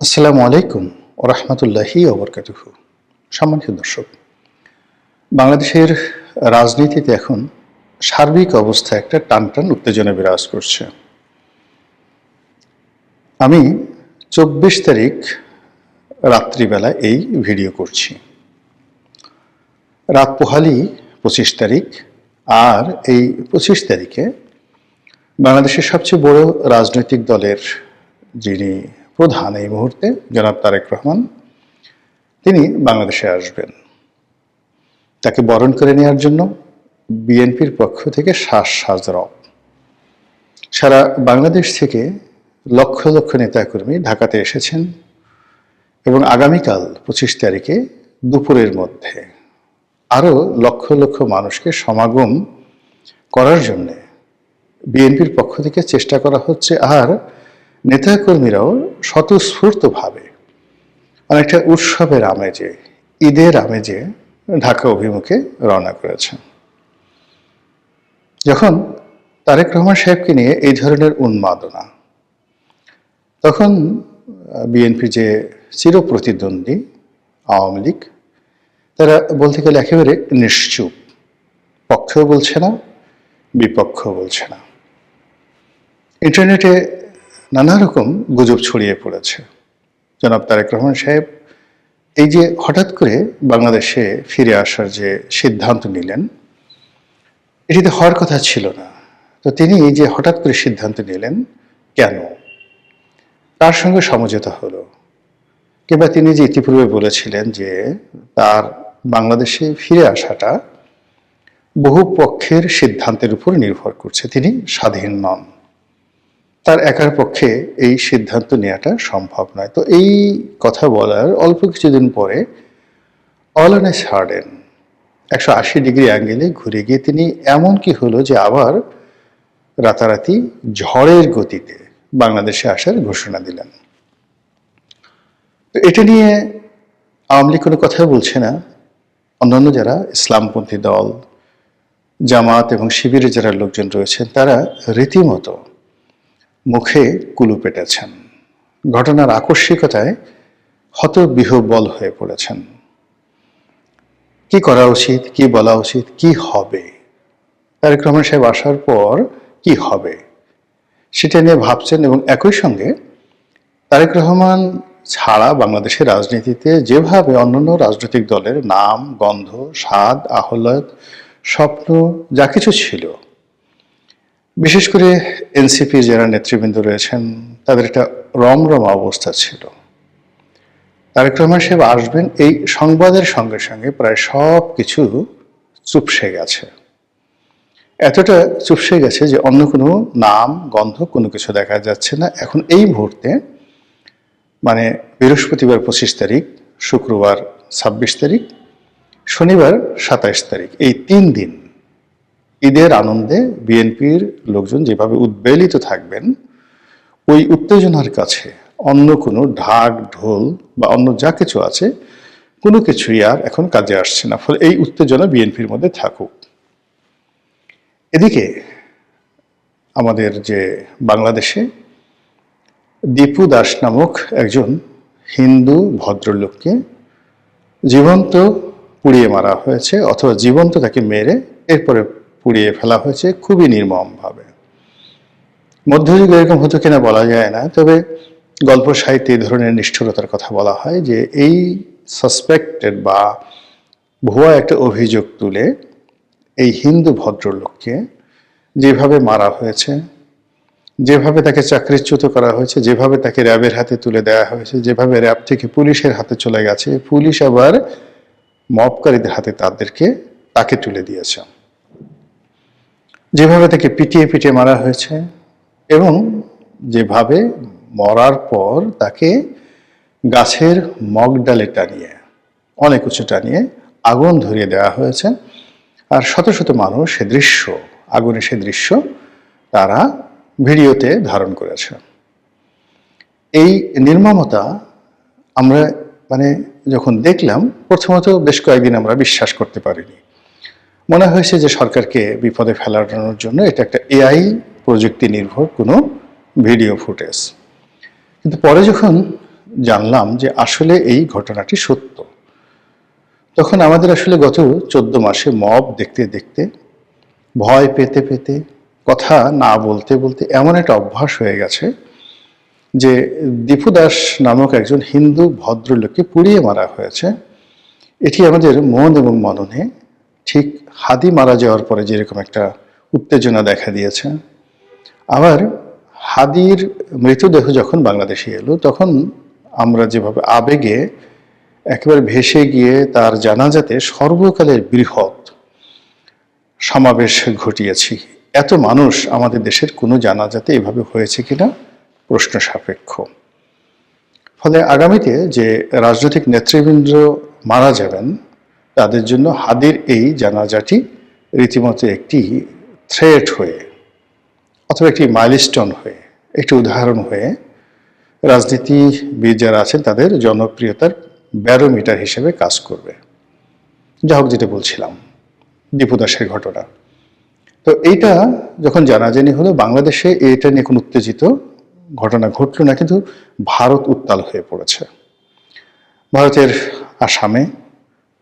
আসসালামু আলাইকুম ওয়া রাহমাতুল্লাহি ওয়া বারাকাতুহু। সম্মানিত দর্শক, বাংলাদেশের রাজনীতিতে এখন সার্বিক অবস্থায় একটা টানটান উত্তেজনা বিরাজ করছে। আমি ২৪ তারিখ রাত্রিবেলা এই ভিডিও করছি। রাত পোহালি ২৫ তারিখ, আর এই ২৫ তারিখে বাংলাদেশের সবচেয়ে বড় রাজনৈতিক দলের যিনি প্রধান এই মুহূর্তে, জনাব তারেক রহমান, তিনি বাংলাদেশে আসবেন। তাকে বরণ করে নেওয়ার জন্য বিএনপির পক্ষ থেকে শ্বাস রব। সারা বাংলাদেশ থেকে লক্ষ লক্ষ নেতাকর্মী ঢাকাতে এসেছেন এবং আগামীকাল ২৫ তারিখে দুপুরের মধ্যে আরও লক্ষ লক্ষ মানুষকে সমাগম করার জন্যে বিএনপির পক্ষ থেকে চেষ্টা করা হচ্ছে। আর নেতাকর্মীরাও স্বতঃস্ফূর্তভাবে অনেকটা উৎসবের আমেজে, ঈদের আমেজে ঢাকা অভিমুখে রওনা করেছেন। যখন তারেক রহমান সাহেবকে নিয়ে এই ধরনের উন্মাদনা, তখন বিএনপি যে চিরপ্রতিদ্বন্দ্বী আওয়ামী লীগ, তারা বলতে গেলে একেবারে নিশ্চুপ, পক্ষও বলছে না, বিপক্ষও বলছে না। ইন্টারনেটে নানা রকম গুজব ছড়িয়ে পড়েছে। জনাব তারেক রহমান সাহেব এই যে হঠাৎ করে বাংলাদেশে ফিরে আসার যে সিদ্ধান্ত নিলেন, এটিতে হওয়ার কথা ছিল না। তো তিনি এই যে হঠাৎ করে সিদ্ধান্ত নিলেন কেন, তার সঙ্গে সমঝোতা হলো, কিংবা তিনি যে ইতিপূর্বে বলেছিলেন যে তার বাংলাদেশে ফিরে আসাটা বহু পক্ষের সিদ্ধান্তের উপর নির্ভর করছে, তিনি স্বাধীন নন, তার একার পক্ষে এই সিদ্ধান্ত নেওয়াটা সম্ভব নয়। তো এই কথা বলার অল্প কিছুদিন পরে all on a sudden 180 degree অ্যাঙ্গেলে ঘুরে গিয়ে তিনি এমন কি হলো যে আবার রাতারাতি ঝড়ের গতিতে বাংলাদেশে আসার ঘোষণা দিলেন। তো এটা নিয়ে আওয়ামী লীগ কোনো কথা বলছে না। অন্যান্য যারা ইসলামপন্থী দল, জামাত এবং শিবিরের যারা লোকজন রয়েছেন, তারা রীতিমতো মুখে কুলু পেটেছেন, ঘটনার আকস্মিকতায় হতবিহ্বল হয়ে পড়েছেন। কি করা উচিত, কি বলা উচিত, কি হবে, তারেক রহমান সাহেব আসার পর কি হবে, সেটা নিয়ে ভাবছেন। এবং একই সঙ্গে তারেক রহমান ছাড়া বাংলাদেশের রাজনীতিতে যেভাবে অন্যান্য রাজনৈতিক দলের নাম, গন্ধ, স্বাদ, আহ্লাদ, স্বপ্ন যা কিছু ছিল, বিশেষ করে এনসিপির যারা নেতৃবৃন্দ রয়েছেন, তাদের একটা রমরমা অবস্থা ছিল। তারেক রহমান সাহেব আসবেন এই সংবাদের সঙ্গে সঙ্গে প্রায় সব কিছু চুপসে গেছে। এতটা চুপসে গেছে যে অন্য কোনো নাম, গন্ধ, কোনো কিছু দেখা যাচ্ছে না। এখন এই মুহূর্তে মানে বৃহস্পতিবার 25 তারিখ, শুক্রবার 26 তারিখ, শনিবার 27 তারিখ, এই 3 দিন ঈদের আনন্দে বিএনপির লোকজন যেভাবে উদ্বেলিত থাকবেন, ওই উত্তেজনার কাছে অন্য কোনো ঢাক ঢোল বা অন্য যা কিছু আছে কোনো কিছুই আর এখন কাজে আসছে না। ফলে এই উত্তেজনা বিএনপির মধ্যে থাকুক। এদিকে আমাদের যে বাংলাদেশে দীপু দাস নামক একজন হিন্দু ভদ্রলোককে জীবন্ত পুড়িয়ে মারা হয়েছে, অথবা জীবন্ত তাকে মেরে এরপরে পুড়িয়ে ফেলা হয়েছে খুবই নির্মমভাবে। মধ্যযুগে এরকম হতো কিনা বলা যায় না, তবে গল্প সাহিত্যে এই ধরনের নিষ্ঠুরতার কথা বলা হয় যে এই সাসপেক্টেড বা ভুয়া একটা অভিযোগ তুলে এই হিন্দু ভদ্রলোককে যেভাবে মারা হয়েছে, যেভাবে তাকে চাকরিচ্যুত করা হয়েছে, যেভাবে তাকে র্যাবের হাতে তুলে দেওয়া হয়েছে, যেভাবে র্যাব থেকে পুলিশের হাতে চলে গেছে, পুলিশ আবার মবকারীদের হাতে তাকে তুলে দিয়েছে, যেভাবে তাকে পিটিয়ে পিটিয়ে মারা হয়েছে, এবং যেভাবে মরার পর তাকে গাছের মগডালে টানিয়ে, অনেক উঁচু টানিয়ে আগুন ধরিয়ে দেওয়া হয়েছে। আর শত শত মানুষ সে দৃশ্য, আগুনের সে দৃশ্য তারা ভিডিওতে ধারণ করেছে। এই নির্মমতা আমরা যখন দেখলাম, প্রথমত বেশ কয়েকদিন আমরা বিশ্বাস করতে পারিনি। মনে হয়েছে যে সরকারকে বিপদে ফেলানোর জন্য এটা একটা এআই প্রযুক্তি নির্ভর কোনো ভিডিও ফুটেজ। কিন্তু পরে যখন জানলাম যে আসলে এই ঘটনাটি সত্য। তখন আমাদের আসলে গত 14 মাসে মব দেখতে দেখতে, ভয় পেতে পেতে, কথা না বলতে বলতে এমন একটা অভ্যাস হয়ে গেছে যে দীপু দাস নামক একজন হিন্দু ভদ্রলোককে পুড়িয়ে মারা হয়েছে। এটি আমাদের মন এবং মননে ঠিক হাদি মারা যাওয়ার পরে যেরকম একটা উত্তেজনা দেখা দিয়েছে, আবার হাদির মৃতদেহ যখন বাংলাদেশে এলো তখন আমরা যেভাবে আবেগে একেবারে ভেসে গিয়ে তার জানাজাতে সর্বকালের বৃহৎ সমাবেশ ঘটিয়েছি। এত মানুষ আমাদের দেশের কোনো জানাজাতে এভাবে হয়েছে কিনা প্রশ্ন সাপেক্ষ। ফলে আগামীতে যে রাজনৈতিক নেতৃবৃন্দ মারা যাবেন তাদের জন্য হাদির এই জানাজাটি রীতিমতো একটি থ্রেট হয়ে অথবা একটি মাইলস্টোন হয়ে, একটি উদাহরণ হয়ে রাজনীতিবিদ যারা আছেন তাদের জনপ্রিয়তার ব্যারোমিটার হিসেবে কাজ করবে। যা হোক, যেটা বলছিলাম দীপু দাসের ঘটনা, তো এইটা যখন জানাজানি হলো বাংলাদেশে এটা নিয়ে কোনো উত্তেজিত ঘটনা ঘটল না, কিন্তু ভারত উত্তাল হয়ে পড়েছে। ভারতের আসামে,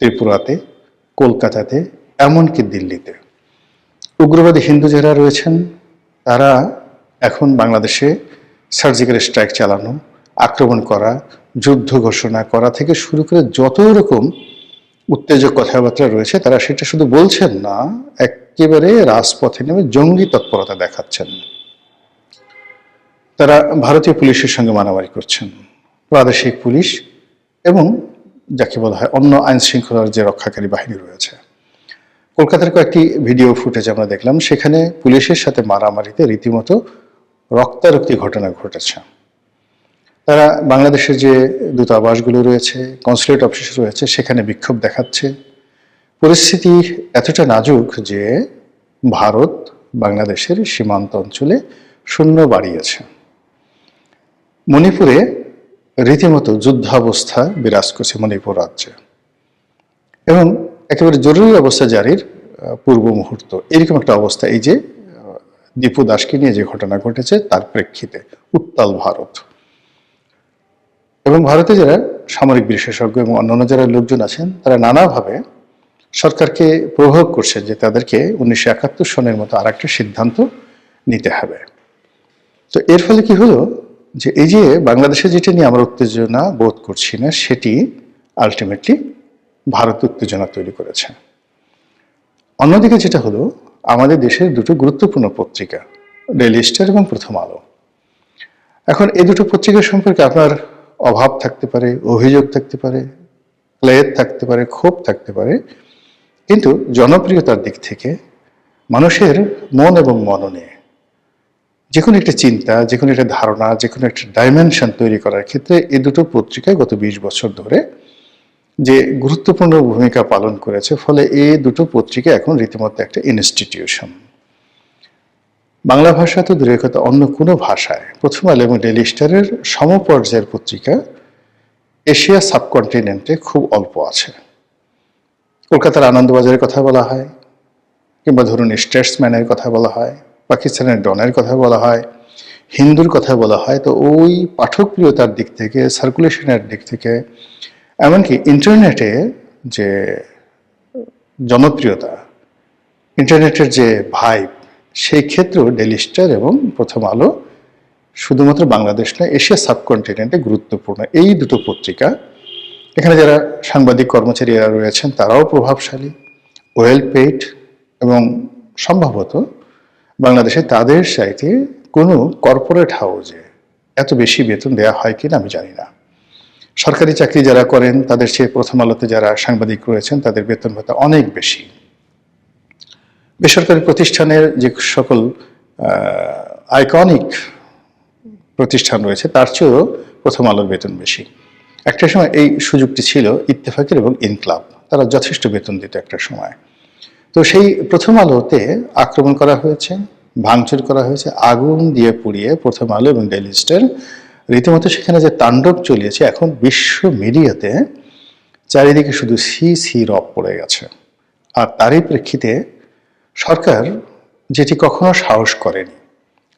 ত্রিপুরাতে, কলকাতাতে, এমনকি দিল্লিতে উগ্রবাদী হিন্দু যারা রয়েছেন তারা এখন বাংলাদেশে সার্জিক্যাল স্ট্রাইক চালানো, আক্রমণ করা, যুদ্ধ ঘোষণা করা থেকে শুরু করে যত রকম উত্তেজক কথাবার্তা রয়েছে তারা সেটা শুধু বলছেন না, একেবারে রাজপথে নেমে জঙ্গি তৎপরতা দেখাচ্ছেন। তারা ভারতীয় পুলিশের সঙ্গে মারামারি করছেন, প্রাদেশিক পুলিশ এবং যাকে বলা হয় অন্য আইন শৃঙ্খলার যে রক্ষাকারী বাহিনী রয়েছে। কলকাতার কয়েকটি ভিডিও ফুটেজ আমরা দেখলাম, সেখানে পুলিশের সাথে মারামারিতে রীতিমতো রক্তারক্তি ঘটনা ঘটেছে। তারা বাংলাদেশের যে দূতাবাসগুলো রয়েছে, কনসুলেট অফিস রয়েছে, সেখানে বিক্ষোভ দেখাচ্ছে। পরিস্থিতি এতটা নাজুক যে ভারত বাংলাদেশের সীমান্ত অঞ্চলে সৈন্য বাড়িয়েছে। মণিপুরে রীতিমতো যুদ্ধাবস্থা বিরাজ করছে মণিপুর রাজ্যে, এবং একেবারে জরুরি অবস্থা জারির পূর্ব মুহূর্ত, এরকম একটা অবস্থা এই যে দীপু দাসকে নিয়ে যে ঘটনা ঘটেছে তার প্রেক্ষিতে উত্তাল ভারত। এবং ভারতে যারা সামরিক বিশেষজ্ঞ এবং অন্যান্য যারা লোকজন আছেন তারা নানাভাবে সরকারকে প্রভাব করছে যে তাদেরকে 1971 সনের মতো আর একটা সিদ্ধান্ত নিতে হবে। তো এর ফলে কি হলো যে এই যে বাংলাদেশে যেটা নিয়ে আমরা উত্তেজনা বোধ করছি না, সেটি আলটিমেটলি ভারত উত্তেজনা তৈরি করেছে। অন্যদিকে যেটা হলো, আমাদের দেশের দুটো গুরুত্বপূর্ণ পত্রিকা ডেইলি স্টার এবং প্রথম আলো, এখন এই দুটো পত্রিকা সম্পর্কে আপনার অভাব থাকতে পারে, অভিযোগ থাকতে পারে, ক্লেদ থাকতে পারে, ক্ষোভ থাকতে পারে, কিন্তু জনপ্রিয়তার দিক থেকে মানুষের মন এবং মননে যে কোনো একটা চিন্তা, যে কোনো একটা ধারণা, যে কোনো একটা ডাইমেনশন তৈরি করার ক্ষেত্রে এই দুটো পত্রিকায় গত 20 বছর ধরে যে গুরুত্বপূর্ণ ভূমিকা পালন করেছে, ফলে এই দুটো পত্রিকা এখন রীতিমতো একটা ইনস্টিটিউশন। বাংলা ভাষা তো দূরের কথা, অন্য কোনো ভাষায় প্রথম আলো এবং ডেইলি স্টারের সমপর্যায়ের পত্রিকা এশিয়া সাবকন্টিনেন্টে খুব অল্প আছে। কলকাতার আনন্দবাজারের কথা বলা হয়, কিংবা ধরুন স্টেটসম্যানের কথা বলা হয়, পাকিস্তানের ডনের কথা বলা হয়, হিন্দুর কথা বলা হয়, তো ওই পাঠকপ্রিয়তার দিক থেকে, সার্কুলেশনের দিক থেকে, এমনকি ইন্টারনেটে যে জনপ্রিয়তা, ইন্টারনেটের যে ভাইব, সেই ক্ষেত্রেও ডেইলি স্টার এবং প্রথম আলো শুধুমাত্র বাংলাদেশ নয়, এশিয়া সাবকন্টিনেন্টে গুরুত্বপূর্ণ এই দুটো পত্রিকা। এখানে যারা সাংবাদিক কর্মচারীরা রয়েছেন তারাও প্রভাবশালী, ওয়েল পেইড, এবং সম্ভবত বাংলাদেশে তাদের চাইতে কোনো কর্পোরেট হাউসে এত বেশি বেতন দেওয়া হয় কিনা আমি জানি না। সরকারি চাকরি যারা করেন তাদের চেয়ে প্রথম আলোতে যারা সাংবাদিক রয়েছেন তাদের বেতন ভাতা অনেক বেশি। বেসরকারি প্রতিষ্ঠানের যে সকল আইকনিক প্রতিষ্ঠান রয়েছে তার চেয়েও প্রথম আলোর বেতন বেশি। একটা সময় এই সুযোগটি ছিল ইত্তেফাকের এবং ইনকলাব, তারা যথেষ্ট বেতন দিত একটা সময়। তো সেই প্রথম আলোতে আক্রমণ করা হয়েছে, ভাঙচুর করা হয়েছে, আগুন দিয়ে পুড়িয়ে প্রথম আলো এবং ডেইলি স্টার, রীতিমতো সেখানে যে তাণ্ডব চলিয়েছে, এখন বিশ্ব মিডিয়াতে চারিদিকে শুধু সি সি রব পড়ে গেছে। আর তারই প্রেক্ষিতে সরকার যেটি কখনো সাহস করেনি,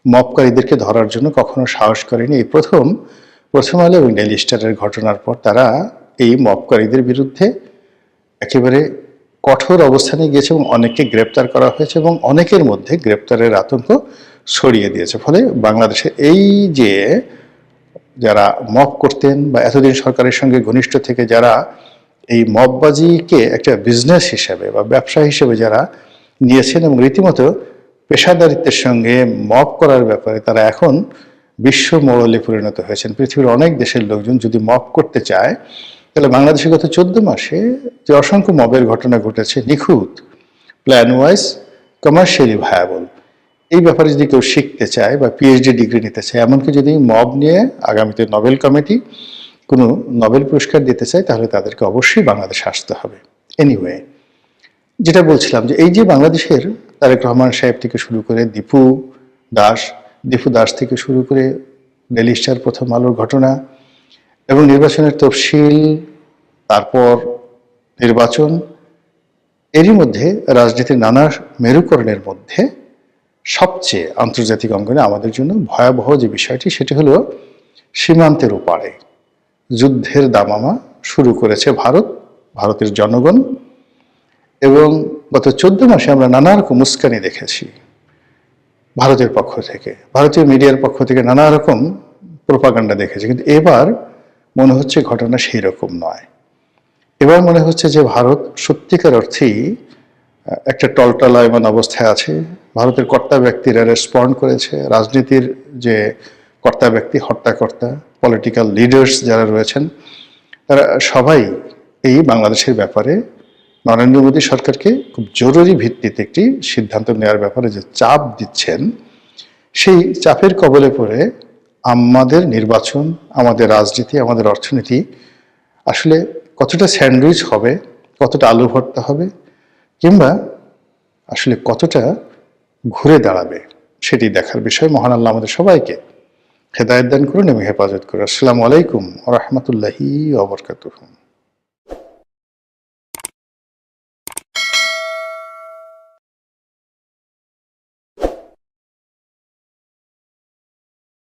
মবকারীদেরকে ধরার জন্য কখনো সাহস করেনি, এই প্রথম প্রথম আলো এবং ডেইলি স্টারের ঘটনার পর তারা এই মবকারীদের বিরুদ্ধে একেবারে কঠোর অবস্থানে গিয়েছে এবং অনেককে গ্রেপ্তার করা হয়েছে এবং অনেকের মধ্যে গ্রেপ্তারের আতঙ্ক ছড়িয়ে দিয়েছে। ফলে বাংলাদেশে এই যে যারা মব করতেন বা এতদিন সরকারের সঙ্গে ঘনিষ্ঠ থেকে যারা এই মববাজিকে একটা বিজনেস হিসেবে বা ব্যবসা হিসেবে যারা নিয়েছেন এবং রীতিমতো পেশাদারিত্বের সঙ্গে মব করার ব্যাপারে তারা এখন বিশ্ব মোড়লে পরিণত হয়েছেন। পৃথিবীর অনেক দেশের লোকজন যদি মব করতে চায় তাহলে বাংলাদেশে গত 14 মাসে যে অসংখ্য মবের ঘটনা ঘটেছে, নিখুঁত, প্ল্যান ওয়াইজ, কমার্শিয়ালি ভায়াবল, এই ব্যাপারে যদি কেউ শিখতে চায় বা পিএইচডি ডিগ্রি নিতে চায়, এমনকি যদি মব নিয়ে আগামীতে নোবেল কমিটি কোনো নোবেল পুরস্কার দিতে চায়, তাহলে তাদেরকে অবশ্যই বাংলাদেশে আসতে হবে। এনিওয়ে, যেটা বলছিলাম যে এই যে বাংলাদেশের তারেক রহমান সাহেব থেকে শুরু করে দীপু দাস থেকে শুরু করে ডেইলি স্টার, প্রথম আলোর ঘটনা এবং নির্বাচনের তফসিল, তারপর নির্বাচন, এরই মধ্যে রাজনীতির নানা মেরুকরণের মধ্যে সবচেয়ে আন্তর্জাতিক অঙ্গনে আমাদের জন্য ভয়াবহ যে বিষয়টি, সেটি হলো সীমান্তের ওপারে যুদ্ধের দামামা শুরু করেছে ভারতের জনগণ। এবং গত 14 মাসে আমরা নানা রকম উস্কানি দেখেছি ভারতের পক্ষ থেকে, ভারতীয় মিডিয়ার পক্ষ থেকে নানা রকম প্রোপাগান্ডা দেখেছি। কিন্তু এবার মনে হচ্ছে ঘটনা সেই রকম নয়। এবার মনে হচ্ছে যে ভারত সত্যিকার অর্থেই একটা টলটলায়মান অবস্থায় আছে। ভারতের কর্তা ব্যক্তিরা রেসপন্ড করেছে। রাজনীতির যে কর্তা ব্যক্তি, হর্তাকর্তা, পলিটিক্যাল লিডার্স যারা রয়েছেন, তারা সবাই এই বাংলাদেশের ব্যাপারে নরেন্দ্র মোদী সরকারকে খুব জরুরি ভিত্তিতে একটি সিদ্ধান্ত নেওয়ার ব্যাপারে যে চাপ দিচ্ছেন, সেই চাপের কবলে পড়ে আমাদের নির্বাচন, আমাদের রাজনীতি, আমাদের অর্থনীতি আসলে কতটা স্যান্ডউইচ হবে, কতটা আলু ভর্তা হবে, কিংবা আসলে কতটা ঘুরে দাঁড়াবে, সেটি দেখার বিষয়। মহান আল্লাহ আমাদের সবাইকে হেদায়েত দান করুন এবং হেফাজত করুন। আসসালামু আলাইকুম ওয়া রাহমাতুল্লাহি ওয়া বারাকাতুহু।